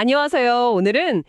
안녕하세요. 오늘은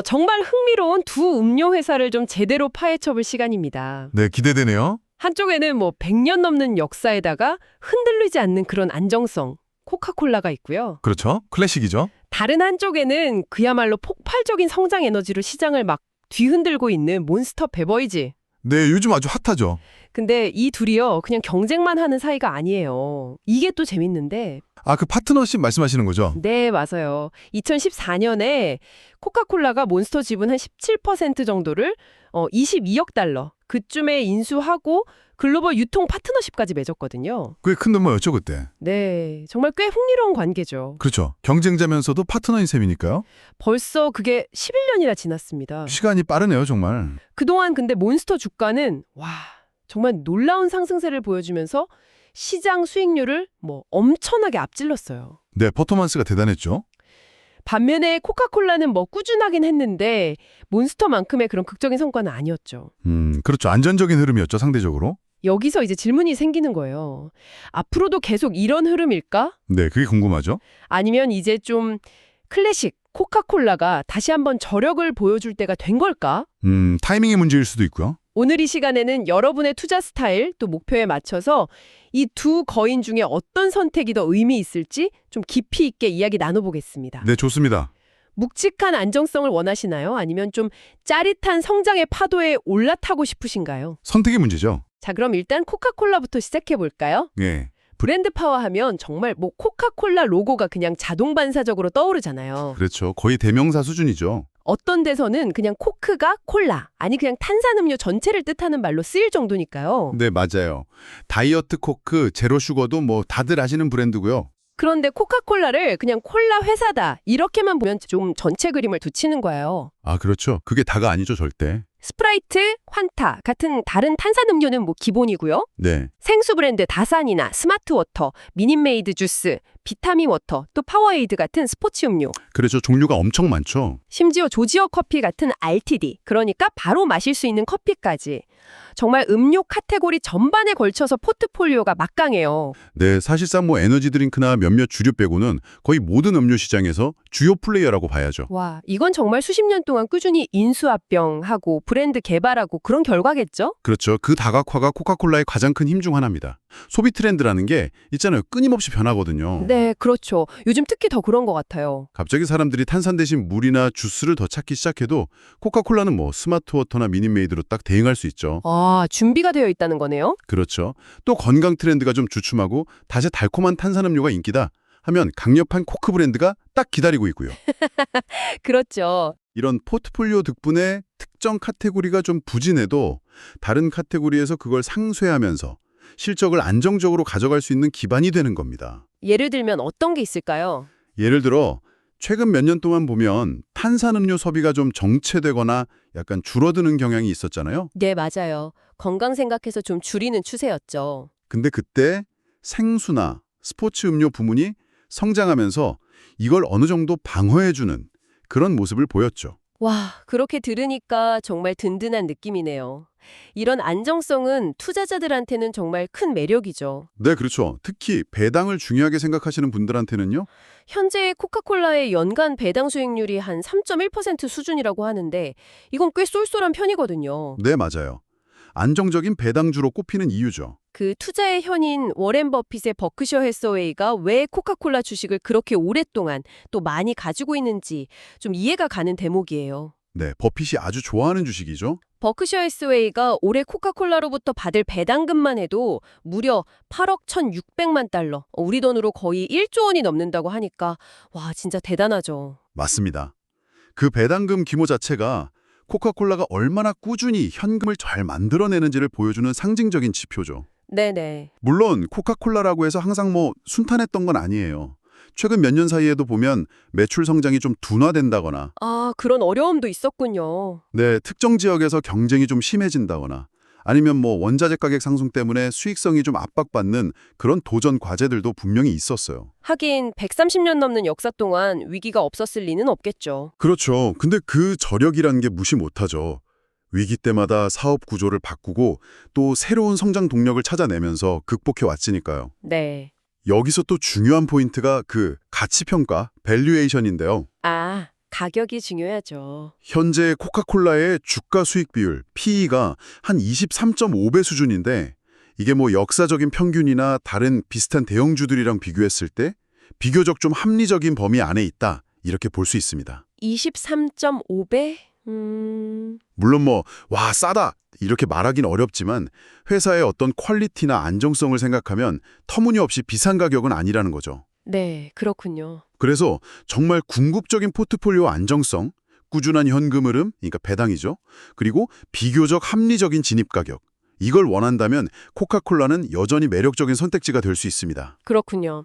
정말 흥미로운 두 음료 회사를 좀 제대로 파헤쳐볼 시간입니다. 네, 기대되네요. 한쪽에는 100년 넘는 역사에다가 흔들리지 않는 그런 안정성, 코카콜라가 있고요. 그렇죠. 클래식이죠. 다른 한쪽에는 그야말로 폭발적인 성장 에너지로 시장을 막 뒤흔들고 있는 몬스터 베버리지. 네, 요즘 아주 핫하죠. 근데 이 둘이요, 그냥 경쟁만 하는 사이가 아니에요. 이게 또 재밌는데. 아, 그 파트너십 말씀하시는 거죠? 네, 맞아요. 2014년에 코카콜라가 몬스터 지분 한 17% 정도를 22억 달러 그쯤에 인수하고 글로벌 유통 파트너십까지 맺었거든요. 꽤 큰 돈이었죠, 그때. 네, 정말 꽤 흥미로운 관계죠. 그렇죠. 경쟁자면서도 파트너인 셈이니까요. 벌써 그게 11년이나 지났습니다. 시간이 빠르네요, 정말. 그동안 근데 몬스터 주가는 정말 놀라운 상승세를 보여주면서 시장 수익률을 엄청나게 앞질렀어요. 네, 퍼포먼스가 대단했죠. 반면에 코카콜라는 꾸준하긴 했는데 몬스터만큼의 그런 극적인 성과는 아니었죠. 그렇죠. 안전적인 흐름이었죠, 상대적으로. 여기서 이제 질문이 생기는 거예요. 앞으로도 계속 이런 흐름일까? 네, 그게 궁금하죠. 아니면 이제 좀 클래식 코카콜라가 다시 한번 저력을 보여줄 때가 된 걸까? 타이밍의 문제일 수도 있고요. 오늘 이 시간에는 여러분의 투자 스타일 또 목표에 맞춰서 이 두 거인 중에 어떤 선택이 더 의미 있을지 좀 깊이 있게 이야기 나눠보겠습니다. 네, 좋습니다. 묵직한 안정성을 원하시나요? 아니면 좀 짜릿한 성장의 파도에 올라타고 싶으신가요? 선택의 문제죠. 자, 그럼 일단 코카콜라부터 시작해 볼까요? 네. 브랜드 파워 하면 정말 코카콜라 로고가 그냥 자동 반사적으로 떠오르잖아요. 그렇죠. 거의 대명사 수준이죠. 어떤 데서는 그냥 코크가 콜라, 아니 그냥 탄산음료 전체를 뜻하는 말로 쓰일 정도니까요. 네, 맞아요. 다이어트 코크, 제로 슈거도 다들 아시는 브랜드고요. 그런데 코카콜라를 그냥 콜라 회사다 이렇게만 보면 좀 전체 그림을 두치는 거예요. 아, 그렇죠. 그게 다가 아니죠, 절대. 스프라이트, 환타 같은 다른 탄산음료는 기본이고요. 네. 생수 브랜드 다산이나 스마트워터, 미니메이드 주스, 비타민 워터, 또 파워에이드 같은 스포츠 음료. 그래서 종류가 엄청 많죠. 심지어 조지어 커피 같은 RTD, 그러니까 바로 마실 수 있는 커피까지. 정말 음료 카테고리 전반에 걸쳐서 포트폴리오가 막강해요. 네, 사실상 에너지 드링크나 몇몇 주류 빼고는 거의 모든 음료 시장에서 주요 플레이어라고 봐야죠. 와, 이건 정말 수십 년 동안 꾸준히 인수합병하고 브랜드 개발하고 그런 결과겠죠? 그렇죠. 그 다각화가 코카콜라의 가장 큰 힘 중 하나입니다. 소비 트렌드라는 게 있잖아요. 끊임없이 변하거든요. 네, 그렇죠. 요즘 특히 더 그런 것 같아요. 갑자기 사람들이 탄산 대신 물이나 주스를 더 찾기 시작해도 코카콜라는 스마트워터나 미니메이드로 딱 대응할 수 있죠. 아, 준비가 되어 있다는 거네요? 그렇죠. 또 건강 트렌드가 좀 주춤하고 다시 달콤한 탄산음료가 인기다 하면 강력한 코크 브랜드가 딱 기다리고 있고요. 그렇죠. 이런 포트폴리오 덕분에 특정 카테고리가 좀 부진해도 다른 카테고리에서 그걸 상쇄하면서 실적을 안정적으로 가져갈 수 있는 기반이 되는 겁니다. 예를 들면 어떤 게 있을까요? 예를 들어 최근 몇 년 동안 보면 탄산음료 소비가 좀 정체되거나 약간 줄어드는 경향이 있었잖아요. 네, 맞아요. 건강 생각해서 좀 줄이는 추세였죠. 근데 그때 생수나 스포츠 음료 부문이 성장하면서 이걸 어느 정도 방어해주는 그런 모습을 보였죠. 와, 그렇게 들으니까 정말 든든한 느낌이네요. 이런 안정성은 투자자들한테는 정말 큰 매력이죠. 네, 그렇죠. 특히 배당을 중요하게 생각하시는 분들한테는요. 현재 코카콜라의 연간 배당 수익률이 한 3.1% 수준이라고 하는데 이건 꽤 쏠쏠한 편이거든요. 네, 맞아요. 안정적인 배당주로 꼽히는 이유죠. 그 투자의 현인 워렌 버핏의 버크셔 해서웨이가 왜 코카콜라 주식을 그렇게 오랫동안 또 많이 가지고 있는지 좀 이해가 가는 대목이에요. 네, 버핏이 아주 좋아하는 주식이죠. 버크셔 해서웨이가 올해 코카콜라로부터 받을 배당금만 해도 무려 8억 1,600만 달러, 우리 돈으로 거의 1조 원이 넘는다고 하니까 와, 진짜 대단하죠. 맞습니다. 그 배당금 규모 자체가 코카콜라가 얼마나 꾸준히 현금을 잘 만들어내는지를 보여주는 상징적인 지표죠. 네네. 물론 코카콜라라고 해서 항상 순탄했던 건 아니에요. 최근 몇 년 사이에도 보면 매출 성장이 좀 둔화된다거나 아, 그런 어려움도 있었군요. 네, 특정 지역에서 경쟁이 좀 심해진다거나 아니면 원자재 가격 상승 때문에 수익성이 좀 압박받는 그런 도전 과제들도 분명히 있었어요. 하긴 130년 넘는 역사 동안 위기가 없었을 리는 없겠죠. 그렇죠. 근데 그 저력이라는 게 무시 못하죠. 위기 때마다 사업 구조를 바꾸고 또 새로운 성장 동력을 찾아내면서 극복해 왔으니까요. 네. 여기서 또 중요한 포인트가 그 가치평가, 밸류에이션인데요. 아, 가격이 중요하죠. 현재 코카콜라의 주가 수익 비율, PE가 한 23.5배 수준인데 이게 뭐 역사적인 평균이나 다른 비슷한 대형주들이랑 비교했을 때 비교적 좀 합리적인 범위 안에 있다. 이렇게 볼 수 있습니다. 23.5배? 물론 와, 싸다! 이렇게 말하긴 어렵지만 회사의 어떤 퀄리티나 안정성을 생각하면 터무니없이 비싼 가격은 아니라는 거죠. 네, 그렇군요. 그래서 정말 궁극적인 포트폴리오 안정성, 꾸준한 현금 흐름, 그러니까 배당이죠. 그리고 비교적 합리적인 진입 가격. 이걸 원한다면 코카콜라는 여전히 매력적인 선택지가 될 수 있습니다. 그렇군요.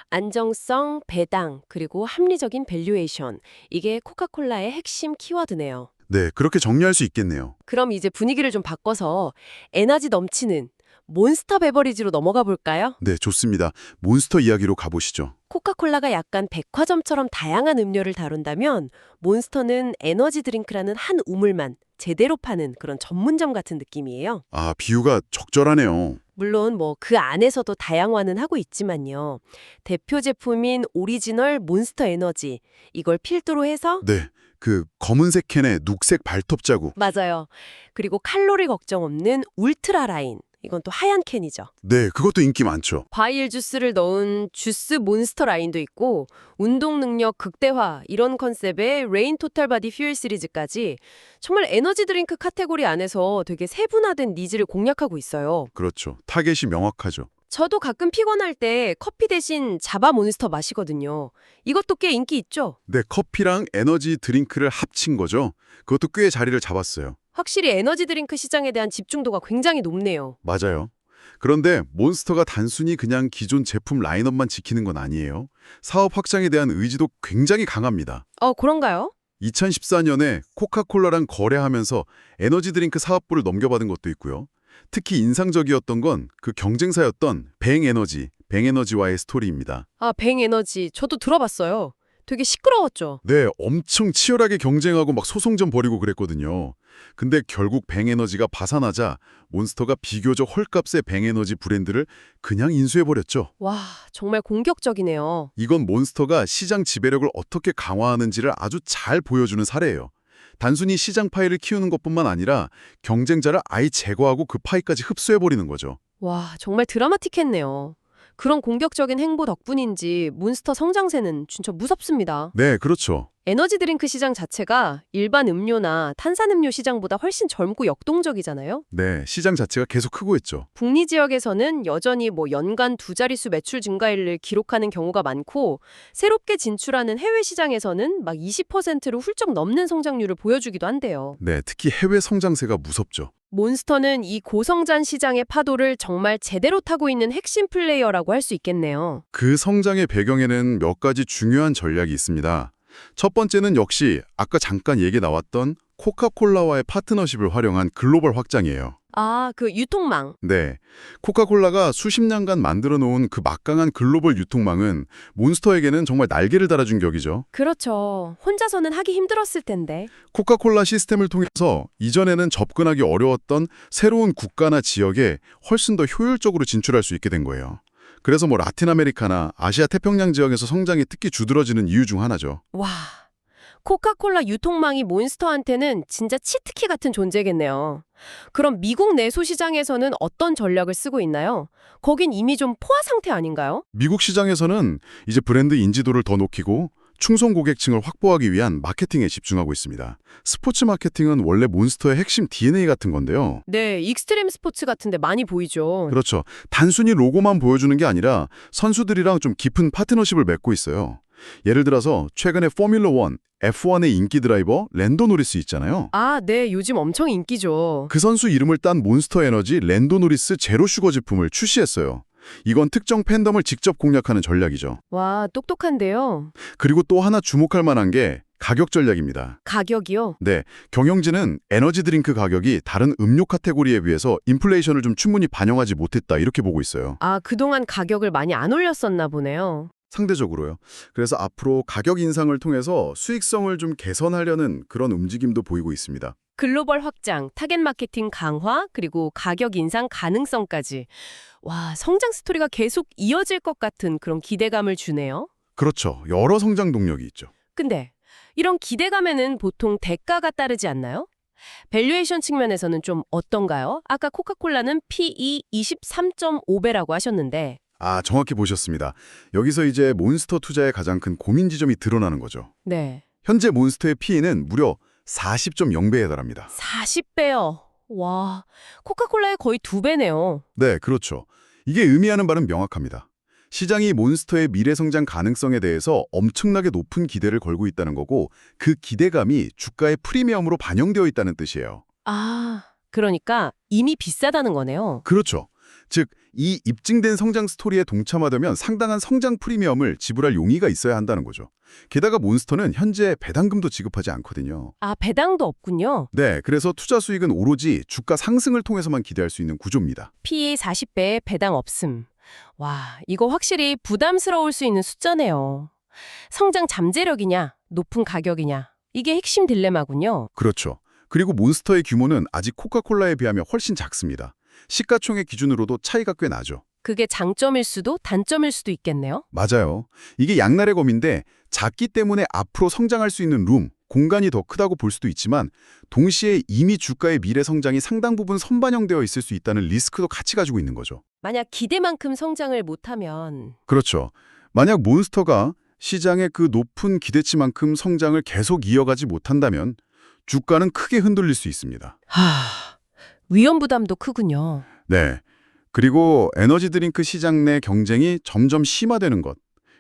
안정성, 배당, 그리고 합리적인 밸류에이션. 이게 코카콜라의 핵심 키워드네요. 네, 그렇게 정리할 수 있겠네요. 그럼 이제 분위기를 좀 바꿔서 에너지 넘치는 몬스터 베버리지로 넘어가 볼까요? 네, 좋습니다. 몬스터 이야기로 가보시죠. 코카콜라가 약간 백화점처럼 다양한 음료를 다룬다면 몬스터는 에너지 드링크라는 한 우물만 제대로 파는 그런 전문점 같은 느낌이에요. 아, 비유가 적절하네요. 물론 그 안에서도 다양화는 하고 있지만요. 대표 제품인 오리지널 몬스터 에너지 이걸 필두로 해서 네, 그 검은색 캔에 녹색 발톱 자국. 맞아요. 그리고 칼로리 걱정 없는 울트라 라인 이건 또 하얀 캔이죠. 네, 그것도 인기 많죠. 과일 주스를 넣은 주스 몬스터 라인도 있고 운동 능력 극대화 이런 컨셉의 레인 토탈 바디 퓨얼 시리즈까지 정말 에너지 드링크 카테고리 안에서 되게 세분화된 니즈를 공략하고 있어요. 그렇죠. 타겟이 명확하죠. 저도 가끔 피곤할 때 커피 대신 자바 몬스터 마시거든요. 이것도 꽤 인기 있죠? 네, 커피랑 에너지 드링크를 합친 거죠. 그것도 꽤 자리를 잡았어요. 확실히 에너지 드링크 시장에 대한 집중도가 굉장히 높네요. 맞아요. 그런데 몬스터가 단순히 그냥 기존 제품 라인업만 지키는 건 아니에요. 사업 확장에 대한 의지도 굉장히 강합니다. 그런가요? 2014년에 코카콜라랑 거래하면서 에너지 드링크 사업부를 넘겨받은 것도 있고요. 특히 인상적이었던 건 그 경쟁사였던 뱅에너지와의 스토리입니다. 아, 뱅에너지. 저도 들어봤어요. 되게 시끄러웠죠. 네, 엄청 치열하게 경쟁하고 막 소송전 벌이고 그랬거든요. 근데 결국 뱅에너지가 파산하자 몬스터가 비교적 헐값의 뱅에너지 브랜드를 그냥 인수해버렸죠. 와, 정말 공격적이네요. 이건 몬스터가 시장 지배력을 어떻게 강화하는지를 아주 잘 보여주는 사례예요. 단순히 시장 파이를 키우는 것뿐만 아니라 경쟁자를 아예 제거하고 그 파이까지 흡수해버리는 거죠. 와, 정말 드라마틱했네요. 그런 공격적인 행보 덕분인지 몬스터 성장세는 진짜 무섭습니다. 네, 그렇죠. 에너지 드링크 시장 자체가 일반 음료나 탄산음료 시장보다 훨씬 젊고 역동적이잖아요. 네, 시장 자체가 계속 크고 있죠. 북미 지역에서는 여전히 연간 두 자릿수 매출 증가율을 기록하는 경우가 많고 새롭게 진출하는 해외 시장에서는 막 20%를 훌쩍 넘는 성장률을 보여주기도 한대요. 네, 특히 해외 성장세가 무섭죠. 몬스터는 이 고성장 시장의 파도를 정말 제대로 타고 있는 핵심 플레이어라고 할 수 있겠네요. 그 성장의 배경에는 몇 가지 중요한 전략이 있습니다. 첫 번째는 역시 아까 잠깐 얘기 나왔던 코카콜라와의 파트너십을 활용한 글로벌 확장이에요. 아, 그 유통망. 네, 코카콜라가 수십 년간 만들어 놓은 그 막강한 글로벌 유통망은 몬스터에게는 정말 날개를 달아준 격이죠. 그렇죠. 혼자서는 하기 힘들었을 텐데. 코카콜라 시스템을 통해서 이전에는 접근하기 어려웠던 새로운 국가나 지역에 훨씬 더 효율적으로 진출할 수 있게 된 거예요. 그래서 라틴 아메리카나 아시아 태평양 지역에서 성장이 특히 두드러지는 이유 중 하나죠. 와, 코카콜라 유통망이 몬스터한테는 진짜 치트키 같은 존재겠네요. 그럼 미국 내수 시장에서는 어떤 전략을 쓰고 있나요? 거긴 이미 좀 포화 상태 아닌가요? 미국 시장에서는 이제 브랜드 인지도를 더 높이고 충성 고객층을 확보하기 위한 마케팅에 집중하고 있습니다. 스포츠 마케팅은 원래 몬스터의 핵심 DNA 같은 건데요. 네, 익스트림 스포츠 같은데 많이 보이죠. 그렇죠. 단순히 로고만 보여주는 게 아니라 선수들이랑 좀 깊은 파트너십을 맺고 있어요. 예를 들어서 최근에 포뮬러 1, F1의 인기 드라이버 랜도 노리스 있잖아요. 아, 네, 요즘 엄청 인기죠. 그 선수 이름을 딴 몬스터 에너지 랜도 노리스 제로 슈거 제품을 출시했어요. 이건 특정 팬덤을 직접 공략하는 전략이죠. 와, 똑똑한데요. 그리고 또 하나 주목할 만한 게 가격 전략입니다. 가격이요? 네, 경영진은 에너지 드링크 가격이 다른 음료 카테고리에 비해서 인플레이션을 좀 충분히 반영하지 못했다 이렇게 보고 있어요. 아, 그동안 가격을 많이 안 올렸었나 보네요. 상대적으로요. 그래서 앞으로 가격 인상을 통해서 수익성을 좀 개선하려는 그런 움직임도 보이고 있습니다. 글로벌 확장, 타겟 마케팅 강화, 그리고 가격 인상 가능성까지. 와, 성장 스토리가 계속 이어질 것 같은 그런 기대감을 주네요. 그렇죠. 여러 성장 동력이 있죠. 근데 이런 기대감에는 보통 대가가 따르지 않나요? 밸류에이션 측면에서는 좀 어떤가요? 아까 코카콜라는 PE 23.5배라고 하셨는데. 아, 정확히 보셨습니다. 여기서 이제 몬스터 투자의 가장 큰 고민 지점이 드러나는 거죠. 네. 현재 몬스터의 PE는 무려 40.0배에 달합니다. 40배요. 와, 코카콜라의 거의 2배네요. 네, 그렇죠. 이게 의미하는 바는 명확합니다. 시장이 몬스터의 미래 성장 가능성에 대해서 엄청나게 높은 기대를 걸고 있다는 거고 그 기대감이 주가의 프리미엄으로 반영되어 있다는 뜻이에요. 아, 그러니까 이미 비싸다는 거네요. 그렇죠. 즉, 이 입증된 성장 스토리에 동참하려면 상당한 성장 프리미엄을 지불할 용의가 있어야 한다는 거죠. 게다가 몬스터는 현재 배당금도 지급하지 않거든요. 아, 배당도 없군요. 네, 그래서 투자 수익은 오로지 주가 상승을 통해서만 기대할 수 있는 구조입니다. PE 40배에 배당 없음. 와, 이거 확실히 부담스러울 수 있는 숫자네요. 성장 잠재력이냐, 높은 가격이냐. 이게 핵심 딜레마군요. 그렇죠. 그리고 몬스터의 규모는 아직 코카콜라에 비하면 훨씬 작습니다. 시가총액 기준으로도 차이가 꽤 나죠. 그게 장점일 수도 단점일 수도 있겠네요. 맞아요. 이게 양날의 검인데 작기 때문에 앞으로 성장할 수 있는 공간이 더 크다고 볼 수도 있지만 동시에 이미 주가의 미래 성장이 상당 부분 선반영되어 있을 수 있다는 리스크도 같이 가지고 있는 거죠. 만약 기대만큼 성장을 못하면. 그렇죠. 만약 몬스터가 시장의 그 높은 기대치만큼 성장을 계속 이어가지 못한다면 주가는 크게 흔들릴 수 있습니다. 위험 부담도 크군요. 네. 그리고 에너지 드링크 시장 내 경쟁이 점점 심화되는 것.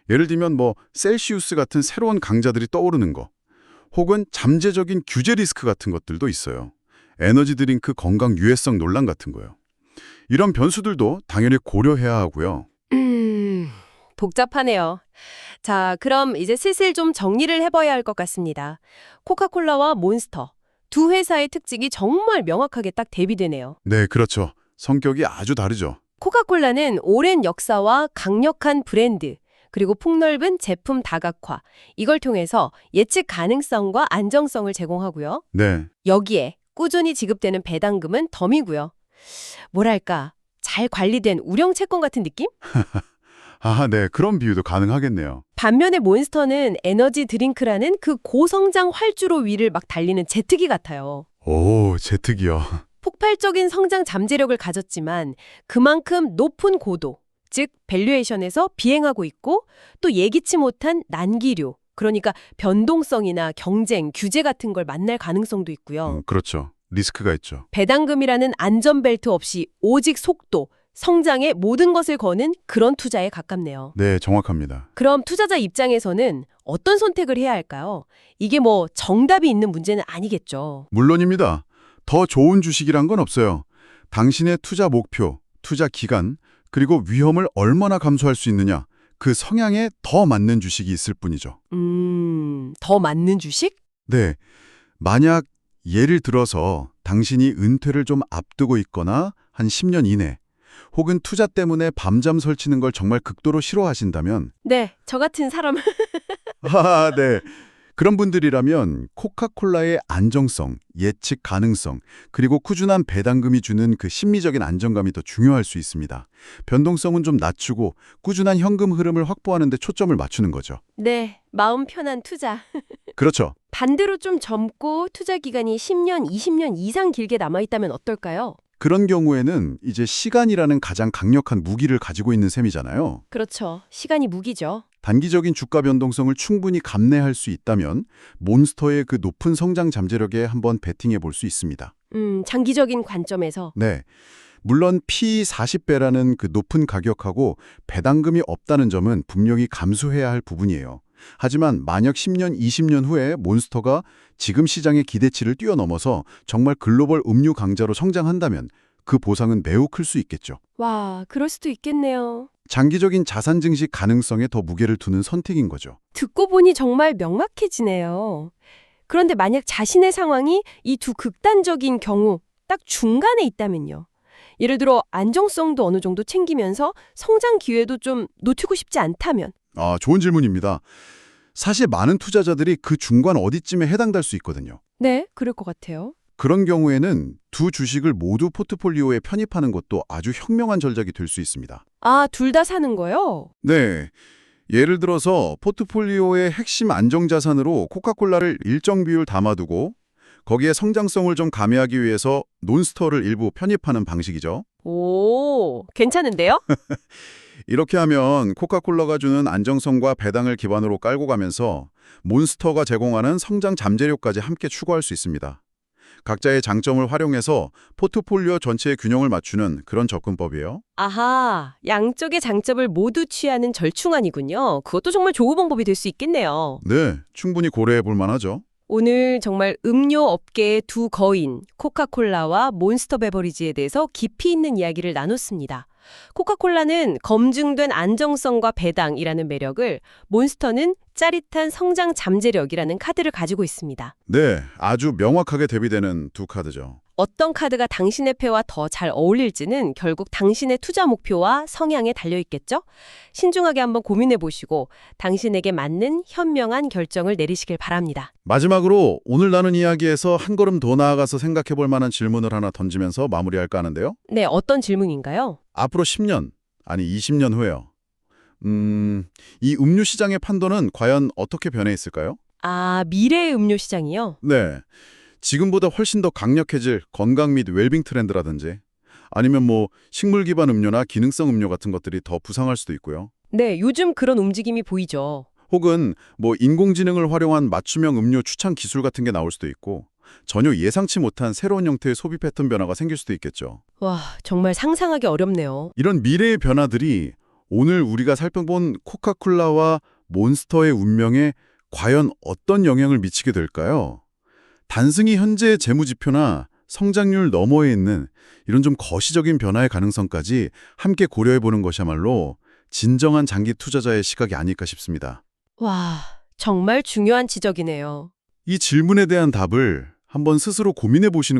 예를 들면 셀시우스 같은 새로운 강자들이 떠오르는 것. 혹은 잠재적인 규제 리스크 같은 것들도 있어요. 에너지 드링크 건강 유해성 논란 같은 거요. 이런 변수들도 당연히 고려해야 하고요. 복잡하네요. 자, 그럼 이제 슬슬 좀 정리를 해봐야 할 것 같습니다. 코카콜라와 몬스터. 두 회사의 특징이 정말 명확하게 딱 대비되네요. 네, 그렇죠. 성격이 아주 다르죠. 코카콜라는 오랜 역사와 강력한 브랜드, 그리고 폭넓은 제품 다각화, 이걸 통해서 예측 가능성과 안정성을 제공하고요. 네. 여기에 꾸준히 지급되는 배당금은 덤이고요. 뭐랄까, 잘 관리된 우령 채권 같은 느낌? 아, 네. 그런 비유도 가능하겠네요. 반면에 몬스터는 에너지 드링크라는 그 고성장 활주로 위를 막 달리는 제트기 같아요. 오, 제트기요. 폭발적인 성장 잠재력을 가졌지만 그만큼 높은 고도, 즉 밸류에이션에서 비행하고 있고 또 예기치 못한 난기류, 그러니까 변동성이나 경쟁, 규제 같은 걸 만날 가능성도 있고요. 그렇죠. 리스크가 있죠. 배당금이라는 안전벨트 없이 오직 속도, 성장의 모든 것을 거는 그런 투자에 가깝네요. 네, 정확합니다. 그럼 투자자 입장에서는 어떤 선택을 해야 할까요? 이게 정답이 있는 문제는 아니겠죠. 물론입니다. 더 좋은 주식이란 건 없어요. 당신의 투자 목표, 투자 기간, 그리고 위험을 얼마나 감수할 수 있느냐, 그 성향에 더 맞는 주식이 있을 뿐이죠. 더 맞는 주식? 네, 만약 예를 들어서 당신이 은퇴를 좀 앞두고 있거나 한 10년 이내, 혹은 투자 때문에 밤잠 설치는 걸 정말 극도로 싫어하신다면 네, 저 같은 사람. 아, 네. 그런 분들이라면 코카콜라의 안정성, 예측 가능성, 그리고 꾸준한 배당금이 주는 그 심리적인 안정감이 더 중요할 수 있습니다. 변동성은 좀 낮추고 꾸준한 현금 흐름을 확보하는 데 초점을 맞추는 거죠. 네, 마음 편한 투자. 그렇죠. 반대로 좀 젊고 투자 기간이 10년, 20년 이상 길게 남아있다면 어떨까요? 그런 경우에는 이제 시간이라는 가장 강력한 무기를 가지고 있는 셈이잖아요. 그렇죠. 시간이 무기죠. 단기적인 주가 변동성을 충분히 감내할 수 있다면 몬스터의 그 높은 성장 잠재력에 한번 베팅해 볼 수 있습니다. 장기적인 관점에서. 네. 물론 P 40배라는 그 높은 가격하고 배당금이 없다는 점은 분명히 감수해야 할 부분이에요. 하지만 만약 10년, 20년 후에 몬스터가 지금 시장의 기대치를 뛰어넘어서 정말 글로벌 음료 강자로 성장한다면 그 보상은 매우 클 수 있겠죠. 와, 그럴 수도 있겠네요. 장기적인 자산 증시 가능성에 더 무게를 두는 선택인 거죠. 듣고 보니 정말 명확해지네요. 그런데 만약 자신의 상황이 이 두 극단적인 경우 딱 중간에 있다면요. 예를 들어 안정성도 어느 정도 챙기면서 성장 기회도 좀 놓치고 싶지 않다면. 아, 좋은 질문입니다. 사실 많은 투자자들이 그 중간 어디쯤에 해당될 수 있거든요. 네, 그럴 것 같아요. 그런 경우에는 두 주식을 모두 포트폴리오에 편입하는 것도 아주 현명한 전략이 될 수 있습니다. 아, 둘 다 사는 거요? 네. 예를 들어서 포트폴리오의 핵심 안정자산으로 코카콜라를 일정 비율 담아두고 거기에 성장성을 좀 가미하기 위해서 논스터를 일부 편입하는 방식이죠. 오, 괜찮은데요? 이렇게 하면 코카콜라가 주는 안정성과 배당을 기반으로 깔고 가면서 몬스터가 제공하는 성장 잠재력까지 함께 추구할 수 있습니다. 각자의 장점을 활용해서 포트폴리오 전체의 균형을 맞추는 그런 접근법이에요. 아하, 양쪽의 장점을 모두 취하는 절충안이군요. 그것도 정말 좋은 방법이 될 수 있겠네요. 네, 충분히 고려해 볼 만하죠. 오늘 정말 음료 업계의 두 거인, 코카콜라와 몬스터 베버리지에 대해서 깊이 있는 이야기를 나눴습니다. 코카콜라는 검증된 안정성과 배당이라는 매력을, 몬스터는 짜릿한 성장 잠재력이라는 카드를 가지고 있습니다. 네, 아주 명확하게 대비되는 두 카드죠. 어떤 카드가 당신의 패와 더 잘 어울릴지는 결국 당신의 투자 목표와 성향에 달려있겠죠? 신중하게 한번 고민해 보시고 당신에게 맞는 현명한 결정을 내리시길 바랍니다. 마지막으로 오늘 나눈 이야기에서 한 걸음 더 나아가서 생각해 볼 만한 질문을 하나 던지면서 마무리할까 하는데요. 네, 어떤 질문인가요? 앞으로 10년, 아니 20년 후에요. 이 음료 시장의 판도는 과연 어떻게 변해 있을까요? 아, 미래의 음료 시장이요? 네. 지금보다 훨씬 더 강력해질 건강 및 웰빙 트렌드라든지 아니면 뭐 식물 기반 음료나 기능성 음료 같은 것들이 더 부상할 수도 있고요. 네, 요즘 그런 움직임이 보이죠. 혹은 뭐 인공지능을 활용한 맞춤형 음료 추천 기술 같은 게 나올 수도 있고 전혀 예상치 못한 새로운 형태의 소비 패턴 변화가 생길 수도 있겠죠. 와, 정말 상상하기 어렵네요. 이런 미래의 변화들이 오늘 우리가 살펴본 코카콜라와 몬스터의 운명에 과연 어떤 영향을 미치게 될까요? 단순히 현재의 재무지표나 성장률 너머에 있는 이런 좀 거시적인 변화의 가능성까지 함께 고려해보는 것이야말로 진정한 장기 투자자의 시각이 아닐까 싶습니다. 와, 정말 중요한 지적이네요. 이 질문에 대한 답을 한번 스스로 고민해보시는